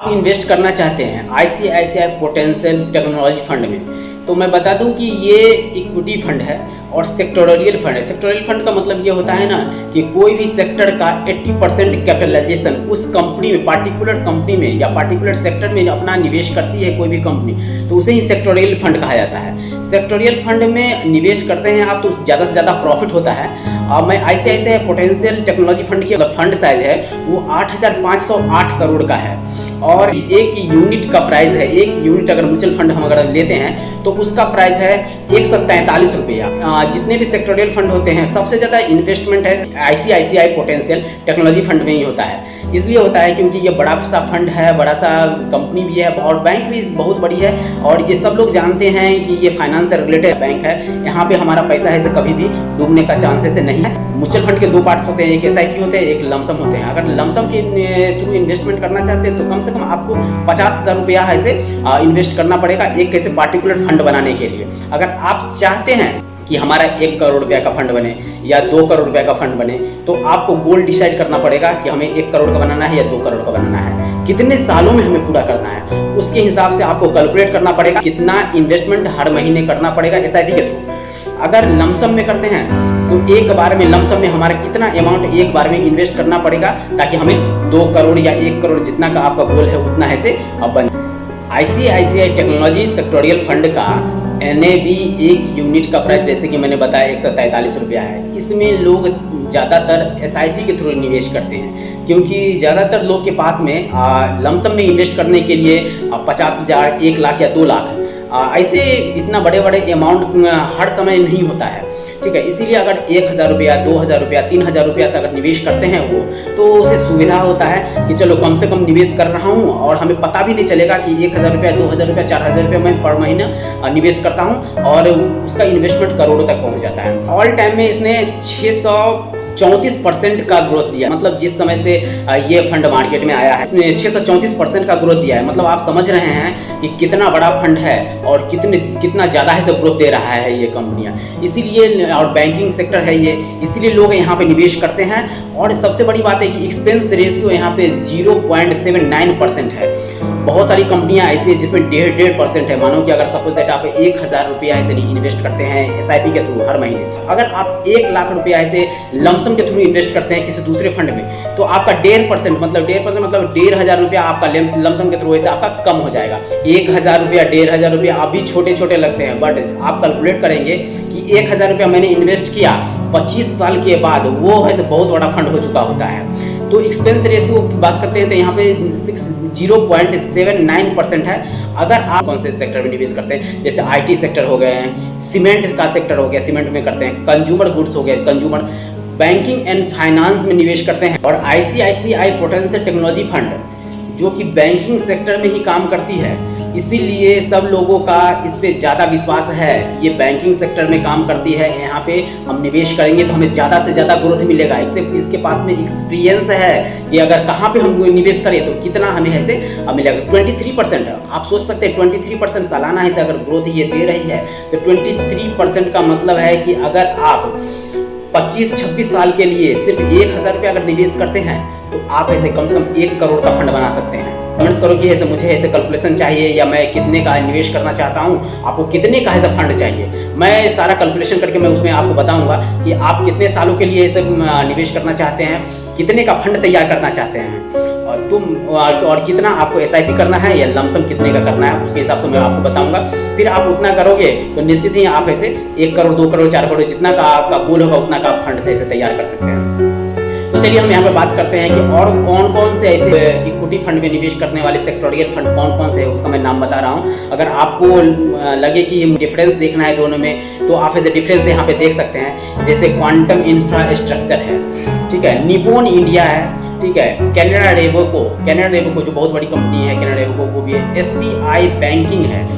Invest करना चाहते हैं आईसीआईसीआई पोटेंशियल टेक्नोलॉजी फंड में, तो मैं बता दूं कि ये इक्विटी फंड है और सेक्टोरियल फंड है। सेक्टोरियल फंड का मतलब ये होता है ना कि कोई भी सेक्टर का 80% कैपिटलाइजेशन उस कंपनी में, पार्टिकुलर कंपनी में या पार्टिकुलर सेक्टर में अपना निवेश करती है कोई भी कंपनी, तो उसे ही सेक्टोरियल फंड कहा जाता है। सेक्टोरियल फंड में निवेश करते हैं आप तो ज़्यादा से ज़्यादा प्रॉफिट होता है। मैं आईसीआईसीआई पोटेंशियल टेक्नोलॉजी फंड की फंड साइज है वो 8,508 करोड़ का है और एक यूनिट का प्राइस है, एक यूनिट अगर म्यूचुअल फंड हम अगर लेते हैं तो उसका प्राइस है 143 रुपया। जितने भी सेक्टोरियल फंड होते हैं सबसे ज़्यादा इन्वेस्टमेंट है आईसीआईसीआई पोटेंशियल टेक्नोलॉजी फंड में ही होता है। इसलिए होता है क्योंकि ये बड़ा सा फंड है, बड़ा सा कंपनी भी है और बैंक भी बहुत बड़ी है और ये सब लोग जानते हैं कि ये फाइनेंस से रिलेटेड बैंक है। यहाँ पे हमारा पैसा है कभी भी डूबने का चांसेस नहीं है। म्यूचुअल फंड के दो पार्ट्स होते हैं, एक एसआईपी होते हैं, एक लमसम होते हैं। अगर लमसम के थ्रू इन्वेस्टमेंट करना चाहते हैं तो कम से कम आपको 50,000 रुपया ऐसे इन्वेस्ट करना पड़ेगा एक ऐसे पार्टिकुलर फंड बनाने के लिए। अगर आप चाहते हैं कि हमारा 1 करोड़ रुपया का फंड बने या 2 करोड़ रुपया का फंड बने तो आपको गोल डिसाइड करना पड़ेगा कि हमें 1 करोड़ का बनाना है या 2 करोड़ का बनाना है, कितने सालों में हमें पूरा करना है। उसके हिसाब से आपको कैलकुलेट करना पड़ेगा कितना इन्वेस्टमेंट हर महीने करना पड़ेगा एसआईपी के थ्रू। अगर लमसम में करते हैं तो एक बार में लमसम में हमारा कितना अमाउंट एक बार में इन्वेस्ट करना पड़ेगा ताकि हमें 2 करोड़ या 1 करोड़ जितना का आपका गोल है उतना ऐसे बने। आईसीआईसीआई टेक्नोलॉजी सेक्टोरियल फंड का NAV एक यूनिट का प्राइस जैसे कि मैंने बताया 143 रुपया है। इसमें लोग ज़्यादातर एसआईपी के थ्रू निवेश करते हैं क्योंकि ज़्यादातर लोग के पास में लमसम में इन्वेस्ट करने के लिए 50,000, 1 लाख या 2 लाख ऐसे इतना बड़े बड़े अमाउंट हर समय नहीं होता है, ठीक है। इसीलिए अगर 1,000 रुपया, 2,000 रुपया, 3,000 रुपया से अगर निवेश करते हैं वो तो उसे सुविधा होता है कि चलो कम से कम निवेश कर रहा हूँ और हमें पता भी नहीं चलेगा कि 1,000 रुपया, 2,000 रुपया, 4,000 रुपया मैं पर महीना निवेश करता हूँ और उसका इन्वेस्टमेंट करोड़ों तक पहुँच जाता है। ऑल टाइम में इसने 634% का ग्रोथ दिया, मतलब जिस समय से ये फंड मार्केट में आया है इसमें 634% का ग्रोथ दिया है। मतलब आप समझ रहे हैं कि कितना बड़ा फंड है और कितना ज़्यादा है से ग्रोथ दे रहा है ये कंपनियां। इसीलिए और बैंकिंग सेक्टर है ये, इसीलिए लोग यहाँ पे निवेश करते हैं। और सबसे बड़ी बात है कि एक्सपेंस रेशियो यहाँ पे 0.79% है। बहुत सारी कंपनियां ऐसी है जिसमें 1.5% है। मानो कि अगर सपोज दैट आप 1,000 रुपया ऐसे नहीं इन्वेस्ट करते हैं एसआईपी के थ्रू हर महीने, अगर आप 1 लाख रुपया ऐसे लमसम के थ्रू इन्वेस्ट करते हैं किसी दूसरे फंड में तो आपका 1.5% मतलब 1,500 रुपया आपका लमसम के थ्रू ऐसे आपका कम हो जाएगा। 1,000 रुपया, 1,500 रुपया अभी छोटे छोटे लगते हैं, बट आप कैलकुलेट करेंगे कि 1,000 रुपया मैंने इन्वेस्ट किया 25 साल के बाद वो ऐसे बहुत बड़ा फंड हो चुका होता है। तो एक्सपेंस रेशियो की बात करते हैं तो यहाँ पे 0.79% है। अगर आप कौन से सेक्टर में निवेश करते हैं, जैसे आईटी सेक्टर हो गए, सीमेंट का सेक्टर हो गया, सीमेंट में करते हैं, कंज्यूमर गुड्स हो गए, कंज्यूमर, बैंकिंग एंड फाइनेंस में निवेश करते हैं। और आईसीआईसीआई पोटेंशियल टेक्नोलॉजी फंड जो कि बैंकिंग सेक्टर में ही काम करती है, इसीलिए सब लोगों का इस पे ज़्यादा विश्वास है कि ये बैंकिंग सेक्टर में काम करती है, यहाँ पे हम निवेश करेंगे तो हमें ज़्यादा से ज़्यादा ग्रोथ मिलेगा। इसके पास में एक्सपीरियंस है कि अगर कहाँ पे हम निवेश करें तो कितना हमें ऐसे मिलेगा। 23% आप सोच सकते हैं 23% सालाना ऐसे अगर ग्रोथ ये दे रही है तो 23% का मतलब है कि अगर आप 25-26 साल के लिए सिर्फ 1,000 रुपया अगर निवेश करते हैं तो आप ऐसे कम से कम 1 करोड़ का फंड बना सकते हैं। कमेंट्स करो कि ऐसे मुझे ऐसे कैलकुलेशन चाहिए या मैं कितने का निवेश करना चाहता हूँ, आपको कितने का ऐसा फंड चाहिए। मैं सारा कैलकुलेशन करके मैं उसमें आपको बताऊंगा कि आप कितने सालों के लिए ऐसे निवेश करना चाहते हैं, कितने का फंड तैयार करना चाहते हैं और कितना आपको एसआईपी करना है या लमसम कितने का करना है, उसके हिसाब से मैं आपको बताऊंगा। फिर आप उतना करोगे तो निश्चित ही आप ऐसे 1 करोड़, 2 करोड़, 4 करोड़ जितना का आपका गोल होगा उतना का आप फंड ऐसे तैयार कर सकते हैं। तो चलिए हम यहाँ पे बात करते हैं कि और कौन कौन से ऐसे इक्विटी फंड में निवेश करने वाले सेक्टोरियल फंड कौन कौन से है, उसका मैं नाम बता रहा हूँ। अगर आपको लगे कि डिफरेंस देखना है दोनों में तो आप ऐसे डिफरेंस यहाँ पे देख सकते हैं। जैसे क्वांटम इंफ्रास्ट्रक्चर है, ठीक है, निपोन इंडिया है, ठीक है, कैनरा रेवोको जो बहुत बड़ी कंपनी है, कैनरा रेवोको वो भी है। एसबीआई बैंकिंग है,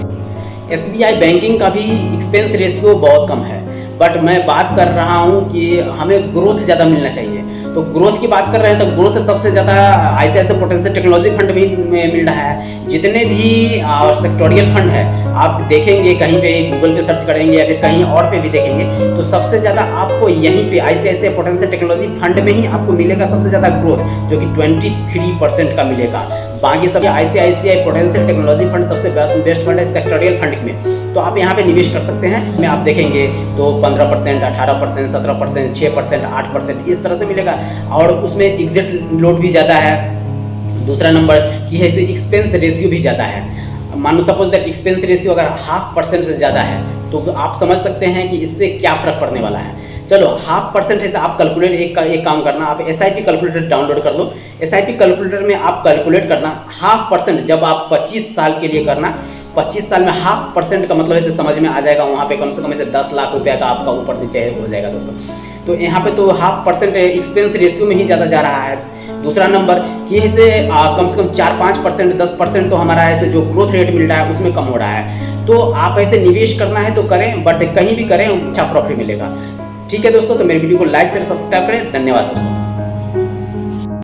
एसबीआई बैंकिंग का भी एक्सपेंस रेशियो बहुत कम है, बट मैं बात कर रहा हूँ कि हमें ग्रोथ ज़्यादा मिलना चाहिए। तो ग्रोथ की बात कर रहे हैं तो ग्रोथ सबसे ज़्यादा ICICI पोटेंशियल टेक्नोलॉजी फंड में मिल रहा है। जितने भी सेक्टोरियल फंड है आप देखेंगे कहीं पे गूगल पे सर्च करेंगे या फिर कहीं और पे भी देखेंगे तो सबसे ज़्यादा आपको यहीं पे ICICI पोटेंशियल टेक्नोलॉजी फंड में ही आपको मिलेगा सबसे ज़्यादा ग्रोथ, जो कि 23% का मिलेगा। बाकी सब ICICI पोटेंशियल टेक्नोलॉजी फंड सबसे बेस्ट फंड है सेक्टोरियल फंड में, तो आप यहाँ पे निवेश कर सकते हैं। में आप देखेंगे तो 15%, 18%, 17%, 6%, 8% इस तरह से मिलेगा, और उसमें एग्जिट लोड भी ज़्यादा है। दूसरा नंबर की है इसे एक्सपेंस रेशियो भी ज़्यादा है। मान लो सपोज दैट एक्सपेंस रेशियो अगर 0.5% से ज़्यादा है तो आप समझ सकते हैं कि इससे क्या फ़र्क पड़ने वाला है। चलो 0.5% है, आप कैलकुलेट एक काम करना, आप SIP कैलकुलेटर डाउनलोड कर लो। SIP कैलकुलेटर में आप कैलकुलेट करना 0.5% जब आप 25 साल के लिए करना, 25 साल में 0.5% का मतलब ऐसे समझ में आ जाएगा। वहाँ पे कम से कम ऐसे 10 लाख रुपये का आपका ऊपर नीचे हो जाएगा दोस्तों। तो यहाँ पे तो 0.5% एक्सपेंस रेशियो में ही ज़्यादा जा रहा है। दूसरा नंबर कि इसे कम से कम 4-5%, 10% तो हमारा ऐसे जो ग्रोथ रेट मिल रहा है उसमें कम हो रहा है। तो आप ऐसे निवेश करना है तो करें, बट कहीं भी करें अच्छा प्रॉफिट मिलेगा। ठीक है दोस्तों, तो मेरे वीडियो को लाइक शेयर सब्सक्राइब करें। धन्यवाद दोस्तों।